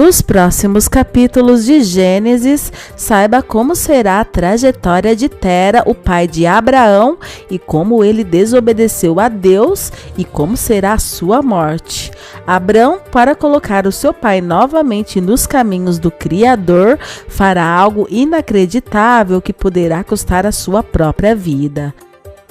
Nos próximos capítulos de Gênesis, saiba como será a trajetória de Tera, o pai de Abraão, e como ele desobedeceu a Deus e como será a sua morte. Abraão, para colocar o seu pai novamente nos caminhos do Criador, fará algo inacreditável que poderá custar a sua própria vida.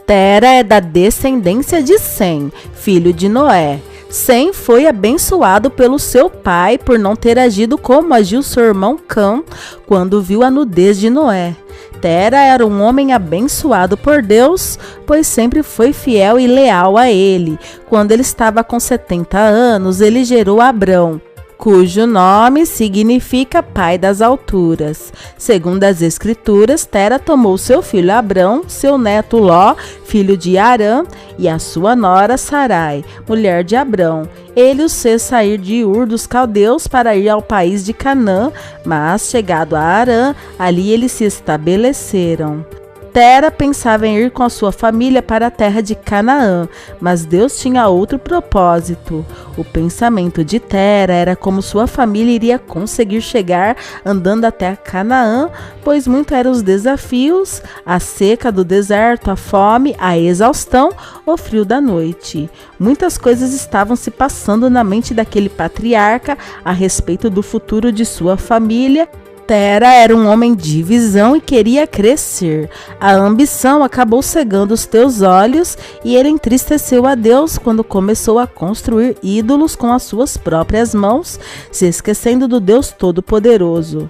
Tera é da descendência de Sem, filho de Noé. Sem foi abençoado pelo seu pai por não ter agido como agiu seu irmão Cã quando viu a nudez de Noé. Tera era um homem abençoado por Deus, pois sempre foi fiel e leal a ele. Quando ele estava com 70 anos, ele gerou Abrão, cujo nome significa pai das alturas. Segundo as escrituras, Tera tomou seu filho Abrão, seu neto Ló, filho de Harã, e a sua nora Sarai, mulher de Abrão. Ele os fez sair de Ur dos Caldeus para ir ao país de Canaã, mas chegado a Harã, ali eles se estabeleceram. Tera pensava em ir com a sua família para a terra de Canaã, mas Deus tinha outro propósito. O pensamento de Tera era como sua família iria conseguir chegar andando até Canaã, pois muito eram os desafios, a seca do deserto, a fome, a exaustão, o frio da noite. Muitas coisas estavam se passando na mente daquele patriarca a respeito do futuro de sua família. Tera era um homem de visão e queria crescer. A ambição acabou cegando os teus olhos e ele entristeceu a Deus quando começou a construir ídolos com as suas próprias mãos, se esquecendo do Deus Todo-Poderoso.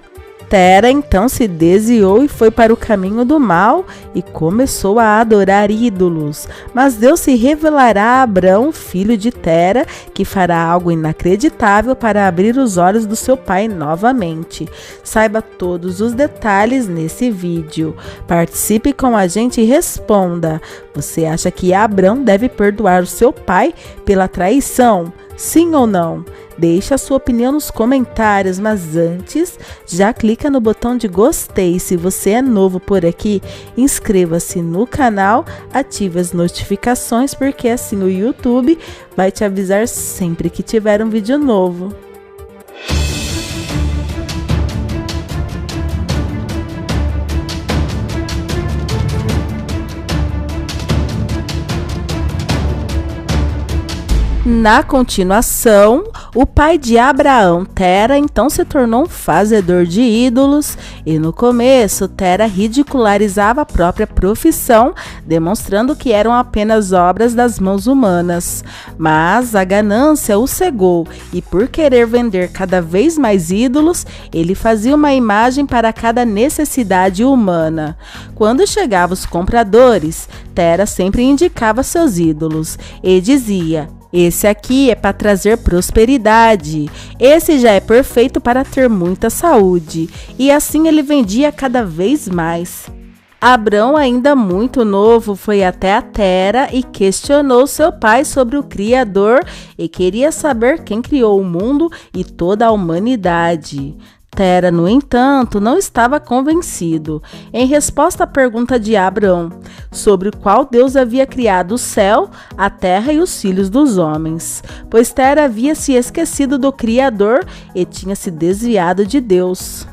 Tera então se desviou e foi para o caminho do mal e começou a adorar ídolos. Mas Deus se revelará a Abrão, filho de Tera, que fará algo inacreditável para abrir os olhos do seu pai novamente. Saiba todos os detalhes nesse vídeo. Participe com a gente e responda. Você acha que Abrão deve perdoar o seu pai pela traição? Sim ou não? Deixe a sua opinião nos comentários, mas antes, já clica no botão de gostei. Se você é novo por aqui, inscreva-se no canal, ative as notificações, porque assim o YouTube vai te avisar sempre que tiver um vídeo novo. Na continuação, o pai de Abraão, Tera, então se tornou um fazedor de ídolos e no começo Tera ridicularizava a própria profissão, demonstrando que eram apenas obras das mãos humanas. Mas a ganância o cegou e por querer vender cada vez mais ídolos, ele fazia uma imagem para cada necessidade humana. Quando chegavam os compradores, Tera sempre indicava seus ídolos e dizia: esse aqui é para trazer prosperidade. Esse já é perfeito para ter muita saúde. E assim ele vendia cada vez mais. Abrão, ainda muito novo, foi até a Tera e questionou seu pai sobre o Criador e queria saber quem criou o mundo e toda a humanidade. Tera, no entanto, não estava convencido. Em resposta à pergunta de Abrão sobre qual Deus havia criado o céu, a terra e os filhos dos homens, pois Tera havia se esquecido do Criador e tinha se desviado de Deus.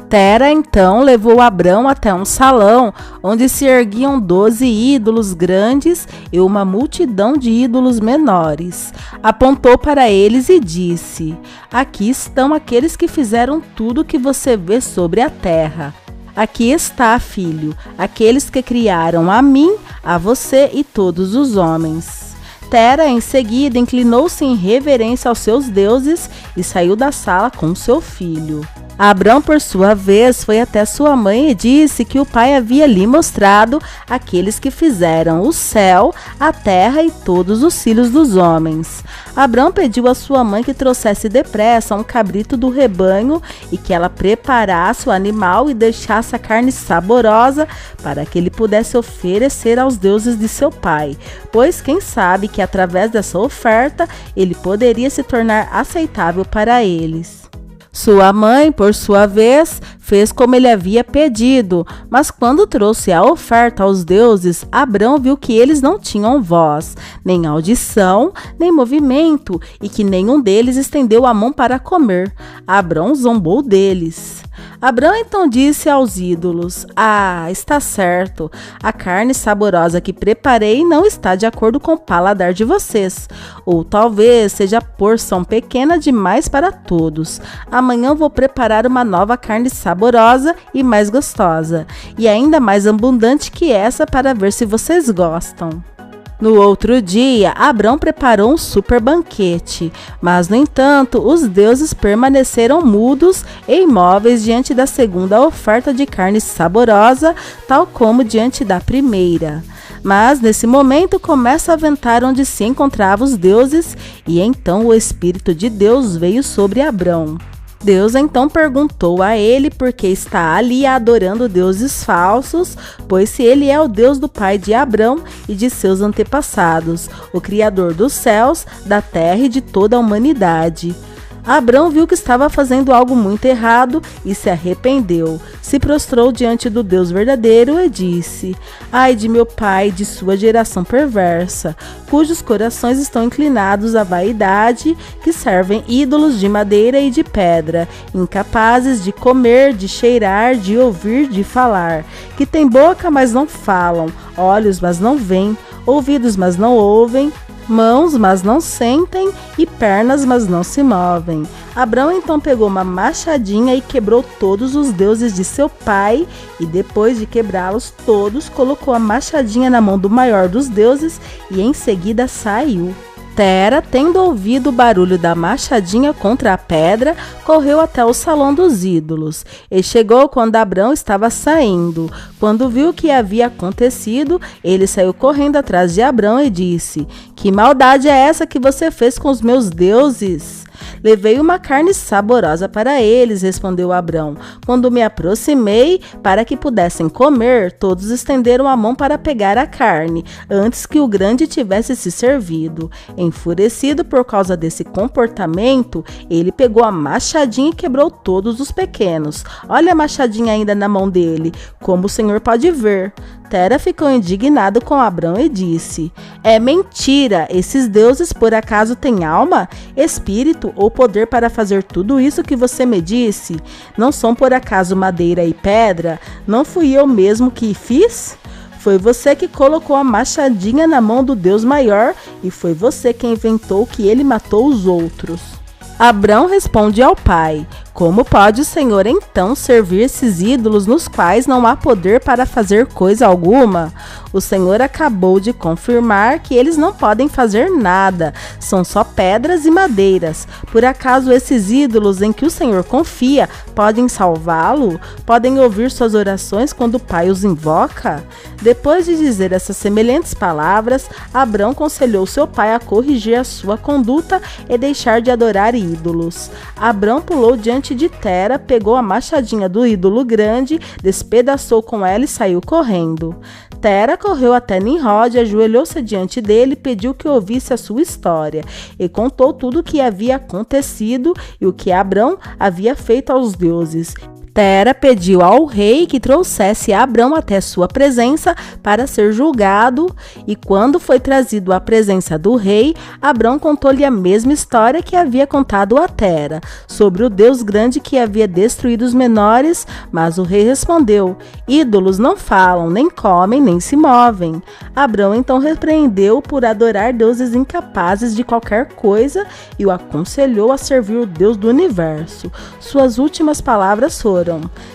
Tera então levou Abrão até um salão onde se erguiam 12 ídolos grandes e uma multidão de ídolos menores. Apontou para eles e disse: aqui estão aqueles que fizeram tudo o que você vê sobre a terra. Aqui está, filho, aqueles que criaram a mim, a você e todos os homens. Tera, em seguida, inclinou-se em reverência aos seus deuses e saiu da sala com seu filho. Abrão, por sua vez, foi até sua mãe e disse que o pai havia lhe mostrado aqueles que fizeram o céu, a terra e todos os filhos dos homens. Abrão pediu à sua mãe que trouxesse depressa um cabrito do rebanho e que ela preparasse o animal e deixasse a carne saborosa para que ele pudesse oferecer aos deuses de seu pai, pois quem sabe que através dessa oferta ele poderia se tornar aceitável para eles. Sua mãe, por sua vez, fez como ele havia pedido, mas quando trouxe a oferta aos deuses, Abrão viu que eles não tinham voz, nem audição, nem movimento, e que nenhum deles estendeu a mão para comer. Abrão zombou deles. Abrão então disse aos ídolos: "Ah, está certo, a carne saborosa que preparei não está de acordo com o paladar de vocês, ou talvez seja porção pequena demais para todos. Amanhã vou preparar uma nova carne saborosa e mais gostosa, e ainda mais abundante que essa para ver se vocês gostam." No outro dia, Abrão preparou um super banquete, mas, no entanto, os deuses permaneceram mudos e imóveis diante da segunda oferta de carne saborosa, tal como diante da primeira. Mas, nesse momento, começa a ventar onde se encontravam os deuses, e então o Espírito de Deus veio sobre Abrão. Deus então perguntou a ele por que está ali adorando deuses falsos, pois se ele é o Deus do pai de Abrão e de seus antepassados, o Criador dos céus, da terra e de toda a humanidade. Abrão viu que estava fazendo algo muito errado e se arrependeu. Se prostrou diante do Deus verdadeiro e disse: "Ai de meu pai, de sua geração perversa, cujos corações estão inclinados à vaidade, que servem ídolos de madeira e de pedra, incapazes de comer, de cheirar, de ouvir, de falar, que têm boca, mas não falam, olhos, mas não veem, ouvidos, mas não ouvem, mãos, mas não sentem, e pernas, mas não se movem." Abrão então pegou uma machadinha e quebrou todos os deuses de seu pai, e depois de quebrá-los todos, colocou a machadinha na mão do maior dos deuses e em seguida saiu. Tera, tendo ouvido o barulho da machadinha contra a pedra, correu até o salão dos ídolos. E chegou quando Abrão estava saindo. Quando viu o que havia acontecido, ele saiu correndo atrás de Abrão e disse: "Que maldade é essa que você fez com os meus deuses?" "Levei uma carne saborosa para eles", respondeu Abrão. "Quando me aproximei para que pudessem comer, todos estenderam a mão para pegar a carne, antes que o grande tivesse se servido. Enfurecido por causa desse comportamento, ele pegou a machadinha e quebrou todos os pequenos. Olha a machadinha ainda na mão dele, como o Senhor pode ver." Tera ficou indignado com Abrão e disse: "É mentira! Esses deuses por acaso têm alma, espírito ou poder para fazer tudo isso que você me disse? Não são por acaso madeira e pedra? Não fui eu mesmo que fiz? Foi você que colocou a machadinha na mão do Deus maior e foi você quem inventou que ele matou os outros." Abrão responde ao pai: "Como pode o Senhor então servir esses ídolos nos quais não há poder para fazer coisa alguma? O Senhor acabou de confirmar que eles não podem fazer nada, são só pedras e madeiras. Por acaso esses ídolos em que o Senhor confia podem salvá-lo? Podem ouvir suas orações quando o Pai os invoca?" Depois de dizer essas semelhantes palavras, Abrão aconselhou seu pai a corrigir a sua conduta e deixar de adorar ídolos. Abrão pulou diante de Tera, pegou a machadinha do ídolo grande, despedaçou com ela e saiu correndo. Tera correu até Nimrod, ajoelhou-se diante dele e pediu que ouvisse a sua história, e contou tudo o que havia acontecido e o que Abrão havia feito aos deuses. Tera pediu ao rei que trouxesse Abrão até sua presença para ser julgado, e quando foi trazido à presença do rei, Abrão contou-lhe a mesma história que havia contado a Tera, sobre o Deus grande que havia destruído os menores, mas o rei respondeu: "Ídolos não falam, nem comem, nem se movem." Abrão então repreendeu por adorar deuses incapazes de qualquer coisa e o aconselhou a servir o Deus do universo. Suas últimas palavras foram: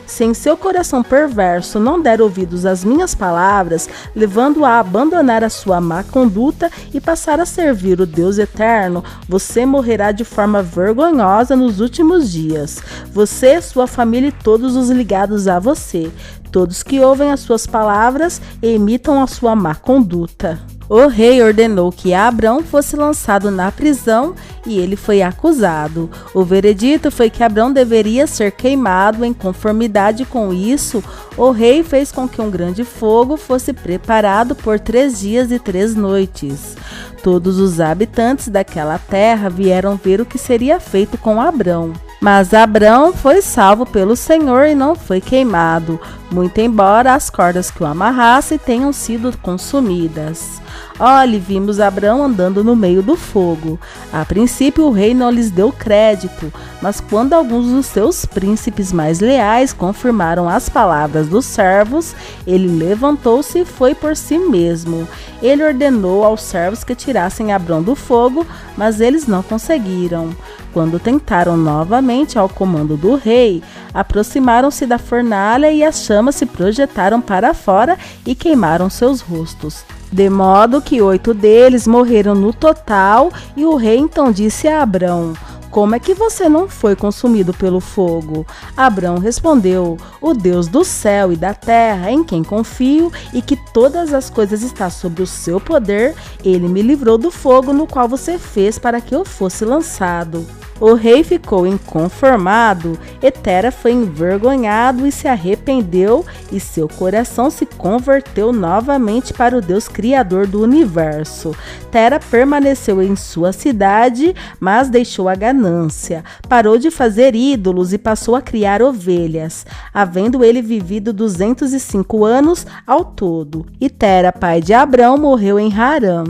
"Se em seu coração perverso não der ouvidos às minhas palavras, levando-o a abandonar a sua má conduta e passar a servir o Deus eterno, você morrerá de forma vergonhosa nos últimos dias. Você, sua família e todos os ligados a você, todos que ouvem as suas palavras e imitam a sua má conduta." O rei ordenou que Abrão fosse lançado na prisão e ele foi acusado. O veredito foi que Abrão deveria ser queimado. Em conformidade com isso, o rei fez com que um grande fogo fosse preparado por 3 dias e 3 noites. Todos os habitantes daquela terra vieram ver o que seria feito com Abrão. Mas Abrão foi salvo pelo Senhor e não foi queimado, muito embora as cordas que o amarrassem tenham sido consumidas. Olhe, vimos Abrão andando no meio do fogo. A princípio, o rei não lhes deu crédito, mas quando alguns dos seus príncipes mais leais confirmaram as palavras dos servos, ele levantou-se e foi por si mesmo. Ele ordenou aos servos que tirassem Abrão do fogo, mas eles não conseguiram. Quando tentaram novamente ao comando do rei, aproximaram-se da fornalha e as chamas se projetaram para fora e queimaram seus rostos. De modo que 8 deles morreram no total, e o rei então disse a Abrão: como é que você não foi consumido pelo fogo? Abrão respondeu: o Deus do céu e da terra, em quem confio e que todas as coisas estão sob o seu poder, ele me livrou do fogo no qual você fez para que eu fosse lançado. O rei ficou inconformado, e Tera foi envergonhado e se arrependeu, e seu coração se converteu novamente para o Deus Criador do universo. Tera permaneceu em sua cidade, mas deixou a ganância. Parou de fazer ídolos e passou a criar ovelhas, havendo ele vivido 205 anos ao todo. E Tera, pai de Abrão, morreu em Harã.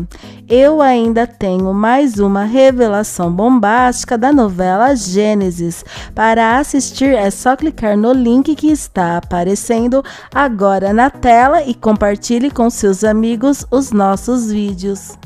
Eu ainda tenho mais uma revelação bombástica da novela Gênesis. Para assistir é só clicar no link que está aparecendo agora na tela e compartilhe com seus amigos os nossos vídeos.